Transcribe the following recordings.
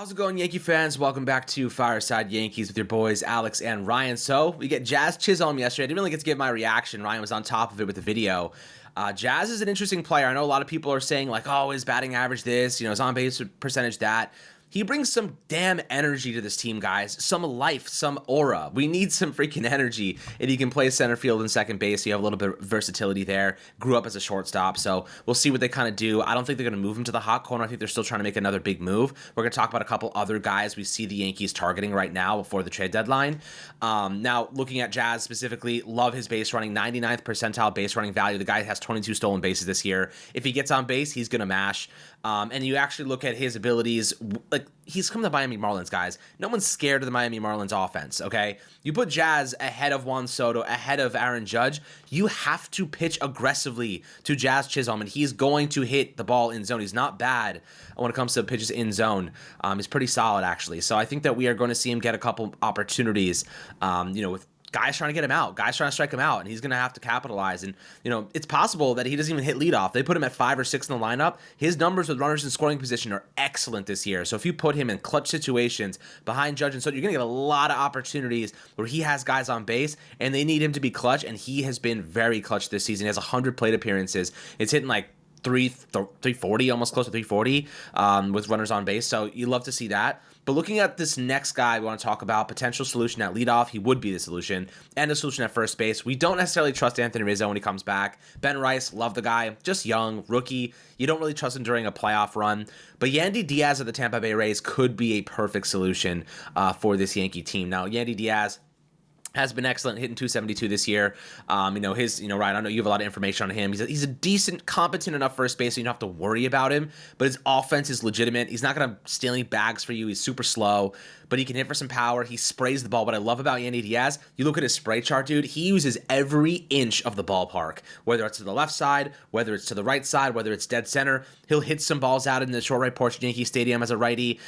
How's it going, Yankee fans? Welcome back to Fireside Yankees with your boys, Alex and Ryan. So, we get Jazz Chisholm yesterday. I didn't really get to give my reaction. Ryan was on top of it with the video. Jazz is an interesting player. I know a lot of people are saying, like, oh, his batting average this, his on-base percentage that. He brings some damn energy to this team, guys. Some life, some aura. We need some freaking energy. And he can play center field and second base. So you have a little bit of versatility there. Grew up as a shortstop. So we'll see what they kind of do. I don't think they're going to move him to the hot corner. I think they're still trying to make another big move. We're going to talk about a couple other guys we see the Yankees targeting right now before the trade deadline. Now, looking at Jazz specifically, love his base running. 99th percentile base running value. The guy has 22 stolen bases this year. If he gets on base, he's going to mash. And you actually look at his abilities, like, he's come to the Miami Marlins, guys. No one's scared of the Miami Marlins offense, okay? You put Jazz ahead of Juan Soto, ahead of Aaron Judge, you have to pitch aggressively to Jazz Chisholm, and he's going to hit the ball in zone. He's not bad when it comes to pitches in zone. He's pretty solid, actually. So I think that we are going to see him get a couple opportunities, with guys trying to get him out, guys trying to strike him out, and he's going to have to capitalize. And, it's possible that he doesn't even hit leadoff. They put him at 5 or 6 in the lineup. His numbers with runners in scoring position are excellent this year. So if you put him in clutch situations behind Judge and Soto, you're going to get a lot of opportunities where he has guys on base, and they need him to be clutch, and he has been very clutch this season. He has 100 plate appearances. It's hitting like 340, almost close to 340 with runners on base. So you love to see that. But looking at this next guy we want to talk about, potential solution at leadoff, he would be the solution, and the solution at first base. We don't necessarily trust Anthony Rizzo when he comes back. Ben Rice, love the guy, just young, rookie. You don't really trust him during a playoff run. But Yandy Diaz of the Tampa Bay Rays could be a perfect solution for this Yankee team. Now, Yandy Diaz has been excellent, hitting 272 this year. Ryan, I know you have a lot of information on him. He's a decent, competent enough first base, so you don't have to worry about him. But his offense is legitimate. He's not going to steal any bags for you. He's super slow, but he can hit for some power. He sprays the ball. What I love about Yandy Diaz, you look at his spray chart, dude, he uses every inch of the ballpark, whether it's to the left side, whether it's to the right side, whether it's dead center. He'll hit some balls out in the short right porch at Yankee Stadium as a righty.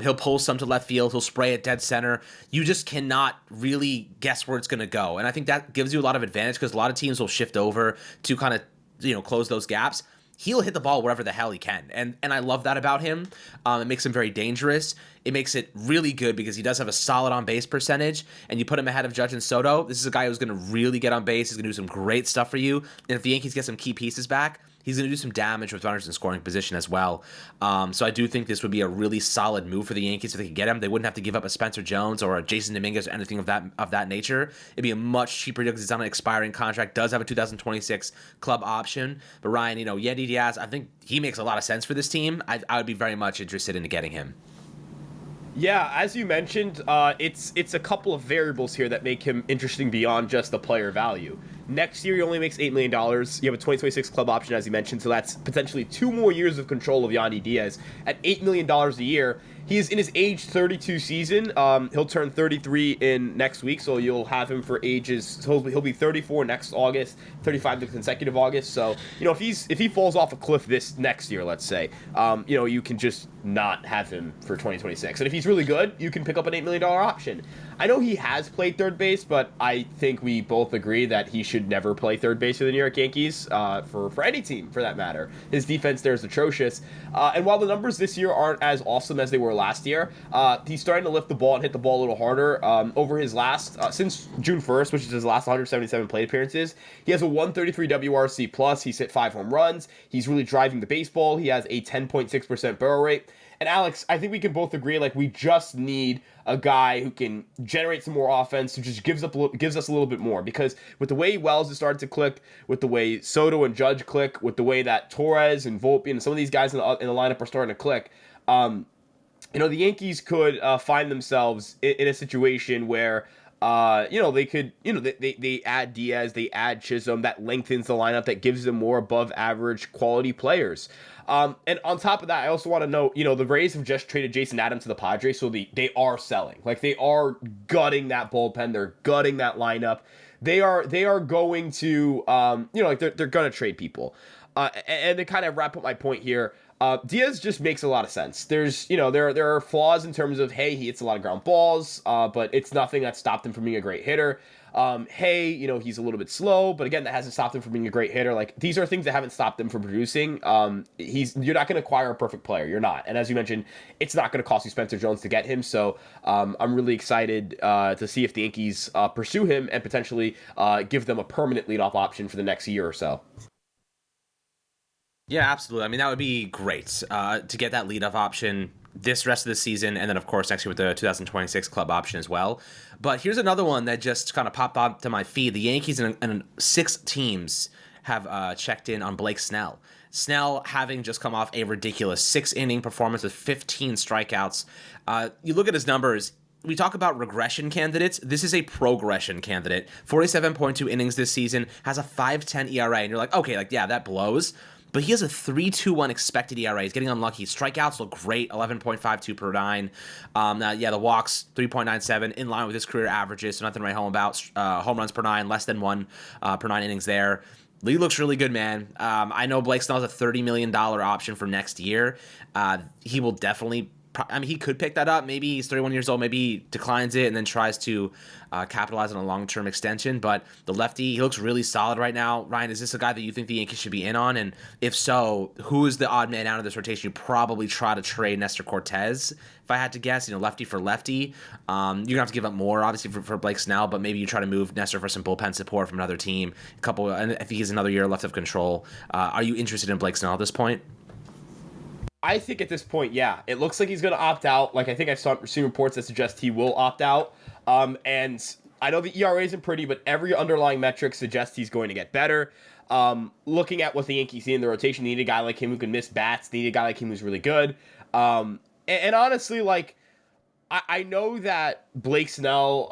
He'll pull some to left field. He'll spray at dead center. You just cannot really guess where it's going to go. And I think that gives you a lot of advantage because a lot of teams will shift over to kind of, close those gaps. He'll hit the ball wherever the hell he can. And I love that about him. It makes him very dangerous. It makes it really good because he does have a solid on-base percentage, and you put him ahead of Judge and Soto. This is a guy who's going to really get on base. He's going to do some great stuff for you. And if the Yankees get some key pieces back, he's going to do some damage with runners in scoring position as well. So I do think this would be a really solid move for the Yankees if they could get him. They wouldn't have to give up a Spencer Jones or a Jason Dominguez or anything of that nature. It'd be a much cheaper deal because he's on an expiring contract, does have a 2026 club option. But Ryan, Yandy Diaz, I think he makes a lot of sense for this team. I would be very much interested in getting him. Yeah, as you mentioned, it's a couple of variables here that make him interesting beyond just the player value. Next year, he only makes $8 million. You have a 2026 club option, as you mentioned, so that's potentially 2 more years of control of Yandy Diaz. At $8 million a year, he is in his age 32 season. He'll turn 33 in next week, so you'll have him for ages. So he'll be 34 next August, 35 the consecutive August. So if he falls off a cliff this next year, let's say, you can just not have him for 2026. And if he's really good, you can pick up an $8 million option. I know he has played third base, but I think we both agree that he should never play third base for the New York Yankees, for any team for that matter. His defense there is atrocious. And while the numbers this year aren't as awesome as they were last year, he's starting to lift the ball and hit the ball a little harder. Over his last, since June 1st, which is his last 177 plate appearances, he has a 133 WRC plus. He's hit 5 home runs. He's really driving the baseball. He has a 10.6% barrel rate. And Alex, I think we can both agree, we just need a guy who can generate some more offense, who just gives us a little bit more. Because with the way Wells has started to click, with the way Soto and Judge click, with the way that Torres and Volpe and some of these guys in the lineup are starting to click, the Yankees could find themselves in a situation where they could, they add Diaz, they add Chisholm, that lengthens the lineup, that gives them more above average quality players. And on top of that, I also want to note, the Rays have just traded Jason Adams to the Padres, so they are selling. They are gutting that bullpen, they're gutting that lineup. They are going to, they're going to trade people. And to kind of wrap up my point here, Diaz just makes a lot of sense. There's, there are flaws in terms of, hey, he hits a lot of ground balls, but it's nothing that stopped him from being a great hitter. Hey, he's a little bit slow, but again, that hasn't stopped him from being a great hitter. Like, these are things that haven't stopped him from producing. You're not going to acquire a perfect player. You're not. And as you mentioned, it's not going to cost you Spencer Jones to get him. So I'm really excited to see if the Yankees pursue him and potentially give them a permanent leadoff option for the next year or so. Yeah, absolutely. I mean, that would be great to get that leadoff option this rest of the season, and then of course next year with the 2026 club option as well. But here's another one that just kind of popped up to my feed. The Yankees and 6 teams have checked in on Blake Snell. Snell having just come off a ridiculous 6-inning performance with 15 strikeouts. You look at his numbers. We talk about regression candidates. This is a progression candidate. 47.2 innings this season, has a 5.10 ERA, and you're like, okay, like, yeah, that blows. But he has a 3.21 expected ERA. He's getting unlucky. Strikeouts look great, 11.52 per 9. The walks, 3.97, in line with his career averages, so nothing to write home about. Home runs per 9, less than 1 per 9 innings there. Lee looks really good, man. I know Blake Snell has a $30 million option for next year. He will definitely... he could pick that up. Maybe he's 31 years old. Maybe he declines it and then tries to capitalize on a long-term extension. But the lefty, he looks really solid right now. Ryan, is this a guy that you think the Yankees should be in on? And if so, who is the odd man out of this rotation? You probably try to trade Nestor Cortez, if I had to guess. Lefty for lefty. You're going to have to give up more, obviously, for Blake Snell. But maybe you try to move Nestor for some bullpen support from another team. And I think he has another year left of control. Are you interested in Blake Snell at this point? I think at this point, yeah, it looks like he's going to opt out. Like, I think I've seen reports that suggest he will opt out. And I know the ERA isn't pretty, but every underlying metric suggests he's going to get better. Looking at what the Yankees need in the rotation, they need a guy like him who can miss bats. They need a guy like him who's really good. And honestly, like, I know that Blake Snell,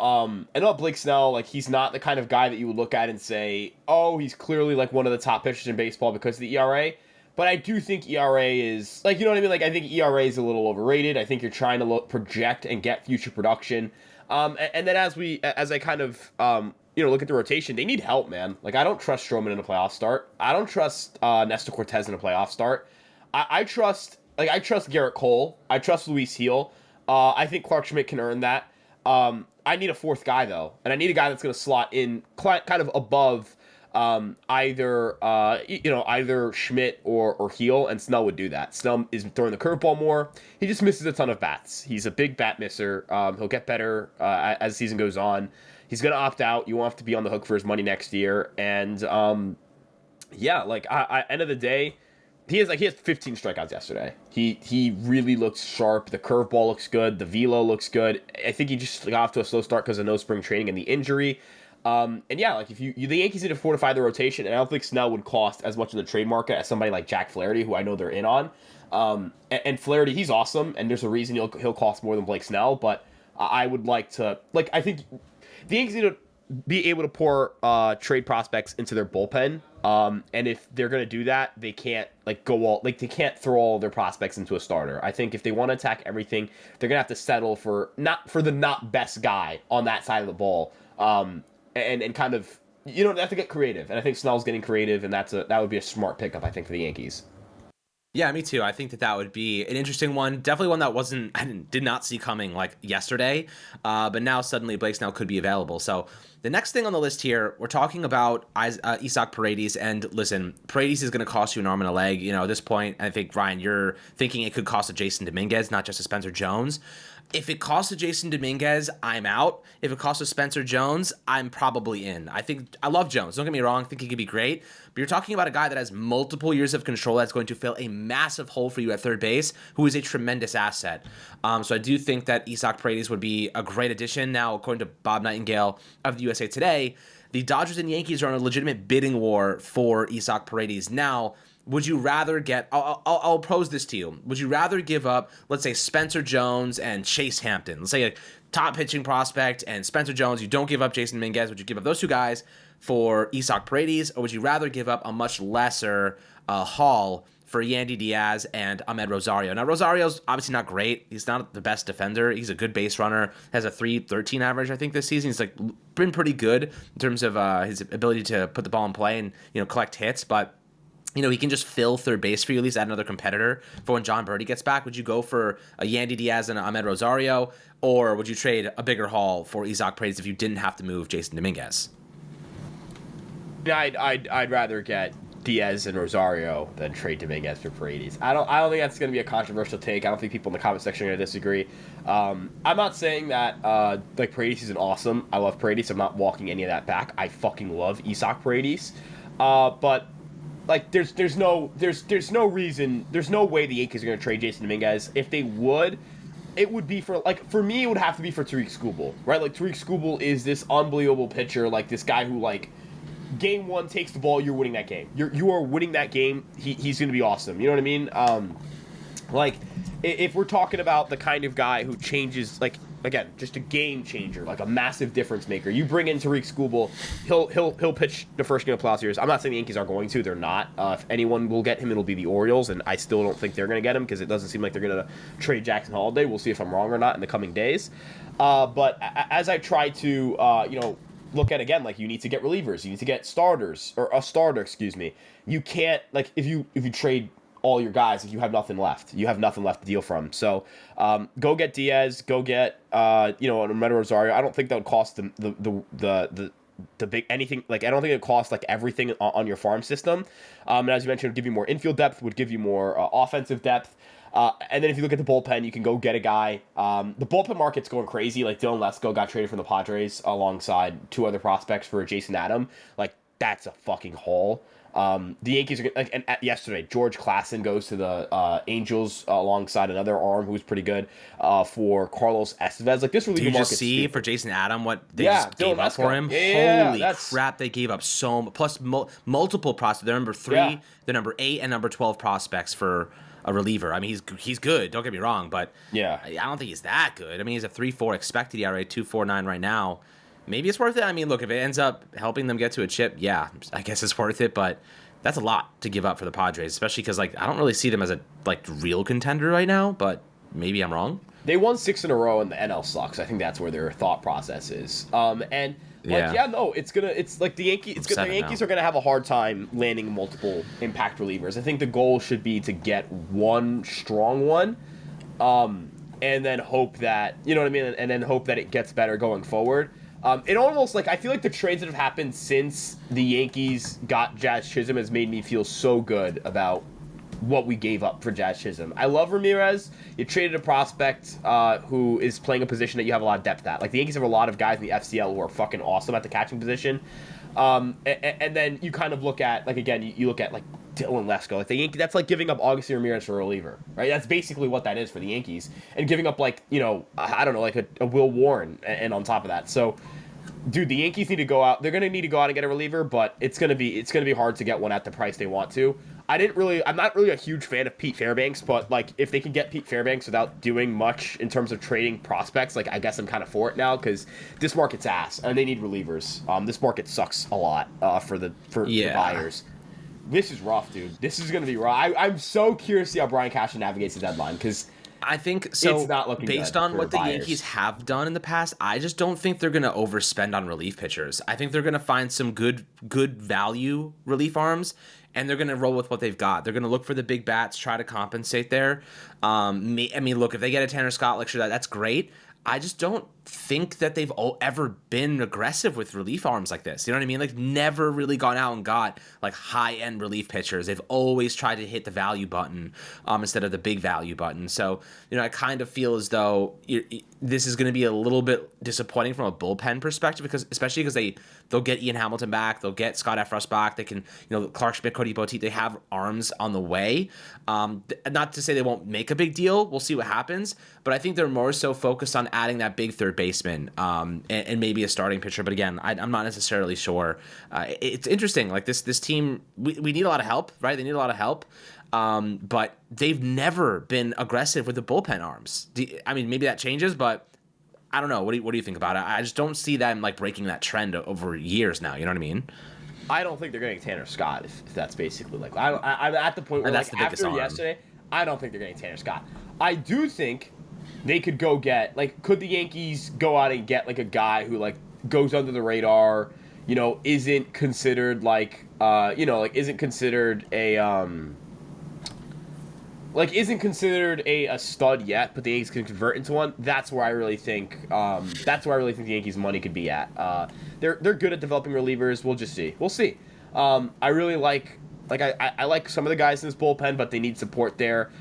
like, he's not the kind of guy that you would look at and say, oh, he's clearly, like, one of the top pitchers in baseball because of the ERA. But I do think ERA is, like, you know what I mean? Like, I think ERA is a little overrated. I think you're trying to project and get future production. And then as I kind of, look at the rotation, they need help, man. Like, I don't trust Stroman in a playoff start. I don't trust Nestor Cortez in a playoff start. I trust Garrett Cole. I trust Luis Heel. I think Clark Schmidt can earn that. I need a fourth guy, though. And I need a guy that's going to slot in kind of above either Schmidt or Heel, and Snell would do that. Snell is throwing the curveball more. He just misses a ton of bats. He's a big bat misser. He'll get better as the season goes on. He's going to opt out. You won't have to be on the hook for his money next year. And end of the day, he has 15 strikeouts yesterday. He really looks sharp. The curveball looks good. The velo looks good. I think he just got off to a slow start because of no spring training and the injury. If the Yankees need to fortify the rotation, and I don't think Snell would cost as much in the trade market as somebody like Jack Flaherty, who I know they're in on. And Flaherty, he's awesome, and there's a reason he'll cost more than Blake Snell. But I would like to, I think the Yankees need to be able to pour trade prospects into their bullpen. And if they're gonna do that, they can't they can't throw all their prospects into a starter. I think if they want to attack everything, they're gonna have to settle for the not best guy on that side of the ball. And kind of, they have to get creative. And I think Snell's getting creative, and that would be a smart pickup, I think, for the Yankees. Yeah, me too. I think that would be an interesting one. Definitely one that I did not see coming like yesterday. But now suddenly Blake Snell could be available. So the next thing on the list here, we're talking about Isaac Paredes. And listen, Paredes is going to cost you an arm and a leg. At this point, I think, Ryan, you're thinking it could cost a Jason Dominguez, not just a Spencer Jones. If it costs a Jason Dominguez, I'm out. If it costs a Spencer Jones, I'm probably in. I love Jones. Don't get me wrong. I think he could be great. But you're talking about a guy that has multiple years of control that's going to fill a massive hole for you at third base, who is a tremendous asset. So I do think that Isaac Paredes would be a great addition. Now, according to Bob Nightingale of the USA Today, the Dodgers and Yankees are on a legitimate bidding war for Isaac Paredes. Now, would you rather get... I'll pose this to you. Would you rather give up, let's say, Spencer Jones and Chase Hampton? Let's say a top pitching prospect and Spencer Jones. You don't give up Jason Dominguez. Would you give up those two guys for Isaac Paredes? Or would you rather give up a much lesser haul for Yandy Diaz and Ahmed Rosario? Now, Rosario's obviously not great. He's not the best defender. He's a good base runner. Has a 3.13 average, I think, this season. He's been pretty good in terms of his ability to put the ball in play and collect hits, but he can just fill third base for you, at least add another competitor for when John Birdie gets back? Would you go for a Yandy Diaz and Ahmed Rosario, or would you trade a bigger haul for Isaac Paredes if you didn't have to move Jason Dominguez? I'd rather get Diaz and Rosario than trade Dominguez for Paredes. I don't think that's going to be a controversial take. I don't think people in the comment section are going to disagree. I'm not saying that like Paredes isn't awesome. I love Paredes. I'm not walking any of that back. I fucking love Isaac Paredes. But like there's no reason, there's no way the Yankees are going to trade Jason Dominguez. If they would, it would be for me it would have to be for Tariq Skubal, right? Like Tariq Skubal is this unbelievable pitcher, like this guy who like game one takes the ball, you're winning that game. You are winning that game. He's going to be awesome. You know what I mean? Like if we're talking about the kind of guy who changes, like again, just a game changer, like a massive difference maker. You bring in Tariq Skubal, he'll pitch the first game of playoff series. I'm not saying the Yankees are going to. They're not. If anyone will get him, it'll be the Orioles, and I still don't think they're going to get him because it doesn't seem like they're going to trade Jackson Holiday. We'll see if I'm wrong or not in the coming days. But as I try to, look at again, like you need to get relievers, you need to get starters or a starter, excuse me. You can't like if you trade all your guys, if you have nothing left, to deal from. So go get Diaz, go get an Ahmed Rosario. I don't think that would cost the big anything. Like I don't think it would cost like everything on your farm system. And as you mentioned, it would give you more infield depth, would give you more offensive depth. And then if you look at the bullpen, you can go get a guy. The bullpen market's going crazy. Like Dylan Lesko got traded from the Padres alongside two other prospects for Jason Adam. Like that's a fucking haul. The Yankees are like, and yesterday George Klassen goes to the Angels alongside another arm who's pretty good for Carlos Estevez. Like this reliever market. Did you market. just see for Jason Adam what they just gave up for him? Holy crap! They gave up so much. Plus multiple prospects. They're number 3, they're number 8, and number 12 prospects for a reliever. I mean, he's good. Don't get me wrong, but I don't think he's that good. I mean, he's a 3.4 expected ERA, 2.49 right now. Maybe it's worth it. I mean, look, if it ends up helping them get to a chip, yeah, I guess it's worth it. But that's a lot to give up for the Padres, especially because like I don't really see them as a real contender right now. But maybe I'm wrong. They won 6 in a row, and the NL sucks. I think that's where their thought process is. It's like the Yankees. The Yankees are gonna have a hard time landing multiple impact relievers. I think the goal should be to get one strong one, and then hope that and then hope that it gets better going forward. It almost I feel like the trades that have happened since the Yankees got Jazz Chisholm has made me feel so good about what we gave up for Jazz Chisholm. I love Ramirez. You traded a prospect who is playing a position that you have a lot of depth at. Like the Yankees have a lot of guys in the FCL who are fucking awesome at the catching position. And then you kind of look at you look at Dylan Lesko. Like the Yankees, that's like giving up Augustin Ramirez for a reliever, right? That's basically what that is for the Yankees, and giving up a Will Warren, and on top of that. So, dude, the Yankees need to go out. They're gonna need to go out and get a reliever, but it's gonna be hard to get one at the price they want to. I'm not really a huge fan of Pete Fairbanks, but if they can get Pete Fairbanks without doing much in terms of trading prospects, I guess I'm kind of for it now because this market's ass and they need relievers. This market sucks a lot for the buyers. This is rough, dude. This is gonna be rough. I'm so curious to see how Brian Cashman navigates the deadline because I think so. It's not looking based good on what the buyers. Yankees have done in the past, I just don't think they're going to overspend on relief pitchers. I think they're going to find some good value relief arms, and they're going to roll with what they've got. They're going to look for the big bats, try to compensate there. I mean, look, if they get a Tanner Scott, sure, that's great. I just don't think that they've ever been aggressive with relief arms like this. You know what I mean? Never really gone out and got high-end relief pitchers. They've always tried to hit the value button instead of the big value button. So, I kind of feel as though this is going to be a little bit disappointing from a bullpen perspective, especially because they'll get Ian Hamilton back, they'll get Scott Efros back, they can, Clark Schmidt, Cody Poteet, they have arms on the way. Not to say they won't make a big deal. We'll see what happens. But I think they're more so focused on adding that big third baseman and maybe a starting pitcher. But again, I'm not necessarily sure. It's interesting. This team, we need a lot of help, right? They need a lot of help. But they've never been aggressive with the bullpen arms. I mean, maybe that changes, but I don't know. What do you think about it? I just don't see them breaking that trend over years now. You know what I mean? I don't think they're getting Tanner Scott. If that's basically I'm at the point where that's the biggest after yesterday, I don't think they're getting Tanner Scott. I do think they could go get could the Yankees go out and get a guy who goes under the radar, isn't considered like isn't considered a stud yet, but the Yankees can convert into one. That's where I really think the Yankees' money could be at. They're good at developing relievers. We'll just see. We'll see. I really I like some of the guys in this bullpen, but they need support there.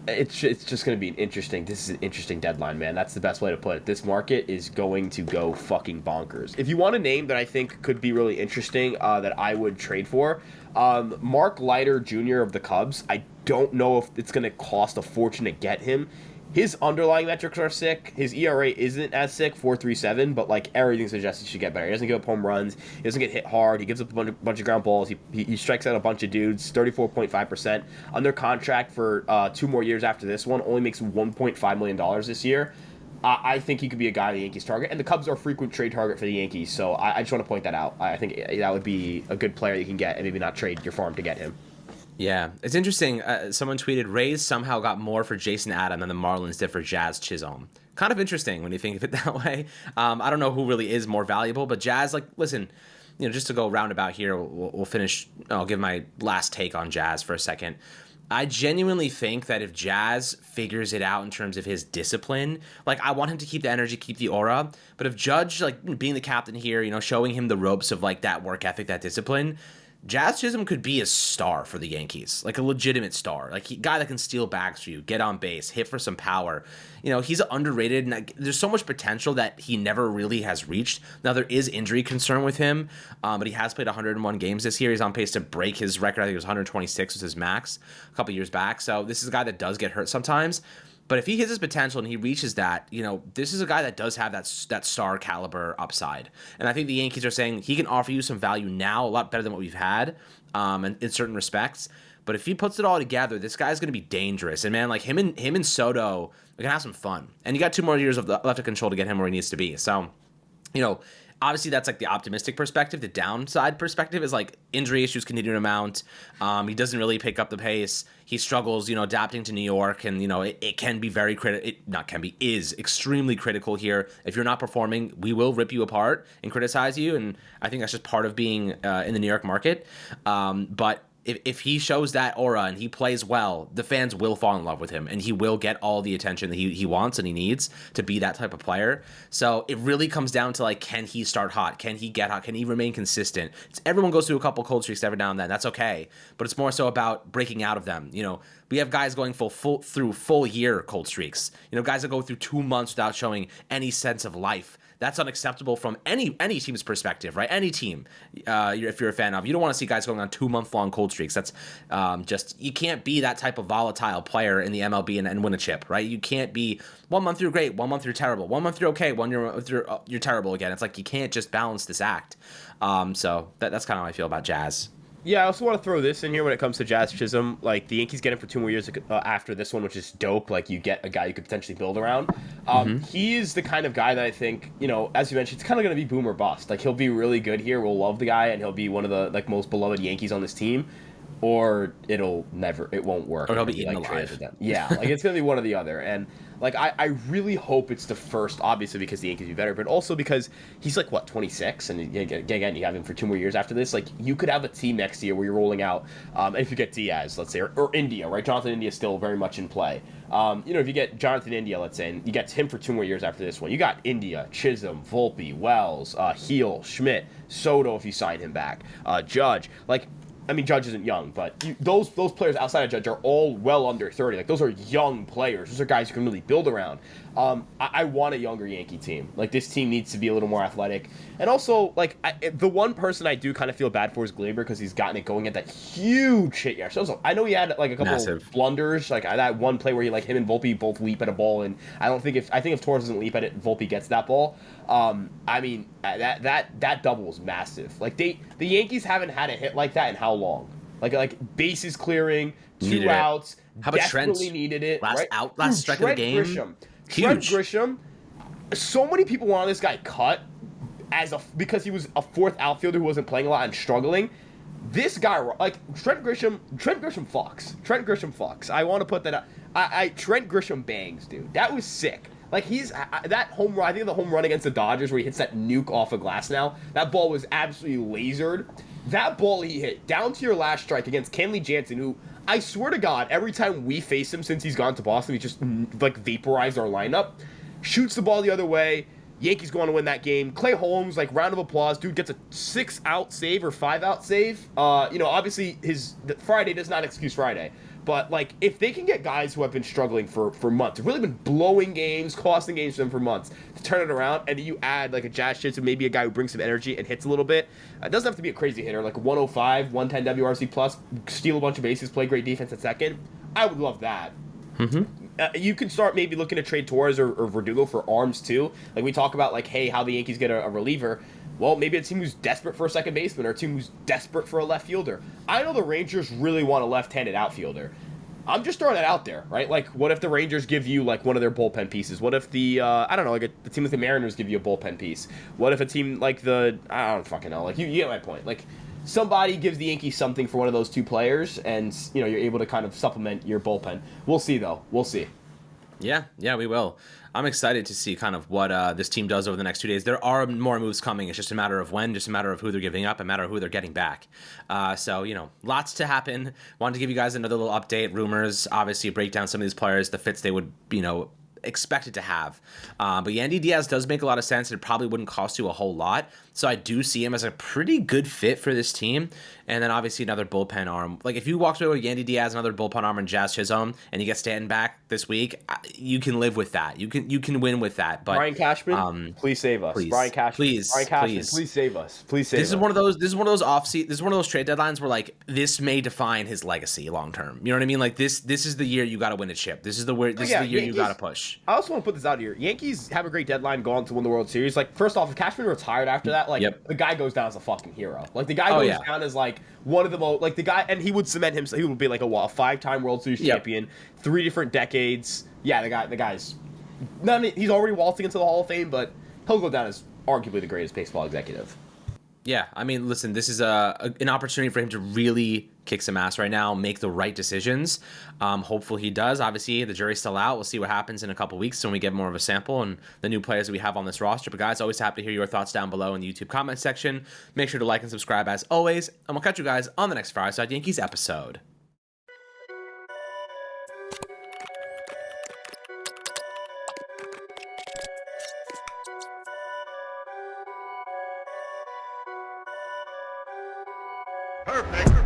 It's just going to be this is an interesting deadline, man. That's the best way to put it. This market is going to go fucking bonkers. If you want a name that I think could be really interesting, that I would trade for, Mark Leiter Jr. of the Cubs. I don't know if it's going to cost a fortune to get him. His underlying metrics are sick. His ERA isn't as sick, 4.37, but like everything suggests he should get better. He doesn't give up home runs. He doesn't get hit hard. He gives up a bunch of ground balls. He strikes out a bunch of dudes. 34.5% under contract for 2 more years after this one. Only makes $1.5 million this year. I think he could be a guy the Yankees target, and the Cubs are a frequent trade target for the Yankees. So I just want to point that out. I think that would be a good player you can get, and maybe not trade your farm to get him. Yeah, it's interesting. Someone tweeted, Rays somehow got more for Jason Adam than the Marlins did for Jazz Chisholm. Kind of interesting when you think of it that way. I don't know who really is more valuable, but Jazz, listen, just to go roundabout here, we'll finish. I'll give my last take on Jazz for a second. I genuinely think that if Jazz figures it out in terms of his discipline, I want him to keep the energy, keep the aura. But if Judge, being the captain here, showing him the ropes of that work ethic, that discipline, Jazz Chisholm could be a star for the Yankees, a legitimate star, guy that can steal bags for you, get on base, hit for some power. He's underrated, and there's so much potential that he never really has reached. Now, there is injury concern with him, but he has played 101 games this year. He's on pace to break his record. I think it was 126 was his max a couple years back. So this is a guy that does get hurt sometimes. But if he hits his potential and he reaches that, this is a guy that does have that star caliber upside. And I think the Yankees are saying he can offer you some value now, a lot better than what we've had in certain respects. But if he puts it all together, this guy's going to be dangerous. And, man, him and Soto are going to have some fun. And you got 2 more years left of control to get him where he needs to be. So, obviously that's the optimistic perspective. The downside perspective is injury issues continue to mount. He doesn't really pick up the pace. He struggles, adapting to New York, and it can be very is extremely critical here. If you're not performing, we will rip you apart and criticize you, and I think that's just part of being in the New York market. But if he shows that aura and he plays well, the fans will fall in love with him, and he will get all the attention that he wants and he needs to be that type of player. So it really comes down to can he start hot? Can he get hot? Can he remain consistent? Everyone goes through a couple cold streaks every now and then. That's okay, but it's more so about breaking out of them. We have guys going through full year cold streaks. Guys that go through 2 months without showing any sense of life. That's unacceptable from any team's perspective, right? Any team, if you're a fan of. You don't want to see guys going on 2-month-long cold streaks. That's you can't be that type of volatile player in the MLB and win a chip, right? You can't be 1 month you're great, 1 month you're terrible, 1 month you're okay, 1 you're terrible again. It's you can't just balance this act. So that's kind of how I feel about Jazz. Yeah, I also want to throw this in here when it comes to Jazz Chisholm. The Yankees get him for 2 more years after this one, which is dope. You get a guy you could potentially build around. He is the kind of guy that I think, as you mentioned, it's kind of going to be boom or bust. He'll be really good here. We'll love the guy, and he'll be one of the most beloved Yankees on this team. Or it won't work. Or he'll be eaten alive. Yeah, it's going to be one or the other. And, I really hope it's the first, obviously, because the Yankees be better, but also because he's, 26? And, again, you have him for 2 more years after this. You could have a team next year where you're rolling out, and if you get Diaz, let's say, or India, right? Jonathan India is still very much in play. If you get Jonathan India, let's say, and you get him for 2 more years after this one, you got India, Chisholm, Volpe, Wells, Heel, Schmidt, Soto if you sign him back, Judge. Judge isn't young, but those players outside of Judge are all well under 30. Those are young players. Those are guys you can really build around. I want a younger Yankee team. This team needs to be a little more athletic. And also, the one person I do kind of feel bad for is Glaber because he's gotten it going at that huge hit year. So I know he had a couple of blunders, that one play where him and Volpe both leap at a ball, and I think if Torres doesn't leap at it, Volpe gets that ball. That double was massive. The Yankees haven't had a hit like that in how long? Bases clearing, 2 outs. How about desperately Trent? needed it. Last strike of the game. Trent Grisham. So many people wanted this guy cut because he was a 4th outfielder who wasn't playing a lot and struggling. This guy, Trent Grisham fucks. I want to put that up. Trent Grisham bangs, dude. That was sick. He's that home run. I think the home run against the Dodgers where he hits that nuke off of glass. Now that ball was absolutely lasered. That ball he hit down to your last strike against Kenley Jansen, who I swear to God, every time we face him since he's gone to Boston, he just like vaporized our lineup. Shoots the ball the other way. Yankees going to win that game. Clay Holmes, like, round of applause. Dude gets a 6-out save or 5-out save. Obviously Friday does not excuse Friday. But, like, if they can get guys who have been struggling for months, have really been blowing games, costing games for them for months, to turn it around, and you add, like, a Jazz Chisholm, maybe a guy who brings some energy and hits a little bit. It doesn't have to be a crazy hitter, like 105, 110 WRC plus, steal a bunch of bases, play great defense at second. I would love that. You can start maybe looking to trade Torres or Verdugo for arms too. Like we talk about, like, hey, how the Yankees get a reliever. Well, maybe a team who's desperate for a second baseman or a team who's desperate for a left fielder. I know the Rangers really want a left-handed outfielder. I'm just throwing that out there, right? Like, what if the Rangers give you, like, one of their bullpen pieces? What if the, I don't know, like, the team like the Mariners give you a bullpen piece? What if a team like I don't fucking know. Like, you get my point. Like, somebody gives the Yankees something for one of those two players, and, you're able to kind of supplement your bullpen. We'll see, though. We'll see. Yeah, we will. I'm excited to see kind of what this team does over the next 2 days. There are more moves coming. It's just a matter of when, just a matter of who they're giving up, a matter of who they're getting back. So, lots to happen. Wanted to give you guys another little update. Rumors, obviously, break down some of these players, the fits they would, expected to have. But Yandy Diaz does make a lot of sense. It probably wouldn't cost you a whole lot. So I do see him as a pretty good fit for this team. And then obviously another bullpen arm. Like, if you walked away with Yandy Diaz, another bullpen arm, and Jazz Chisholm, and you get Stanton back this week, you can live with that. You can win with that. But Brian Cashman, please save us. Please, Brian Cashman, please, please save us. Please save us. This is one of those. This is one of those trade deadlines where, like, this may define his legacy long term. You know what I mean? Like, this is the year you got to win a chip. This is the year Yankees, you got to push. I also want to put this out here. Yankees have a great deadline going to win the World Series. Like, first off, if Cashman retired after that, like, the guy goes down as a fucking hero. Like, the guy goes down as, like, one of the most, like, the guy, and he would cement himself. He would be like a 5-time World Series champion, 3 different decades. Yeah, the guy's he's already waltzing into the Hall of Fame, but he'll go down as arguably the greatest baseball executive. Yeah, I mean, listen, this is an opportunity for him to really kick some ass right now, make the right decisions. Hopefully he does. Obviously, the jury's still out. We'll see what happens in a couple weeks when we get more of a sample and the new players that we have on this roster. But guys, always happy to hear your thoughts down below in the YouTube comment section. Make sure to like and subscribe as always, and we'll catch you guys on the next Fireside Yankees episode. Perfect.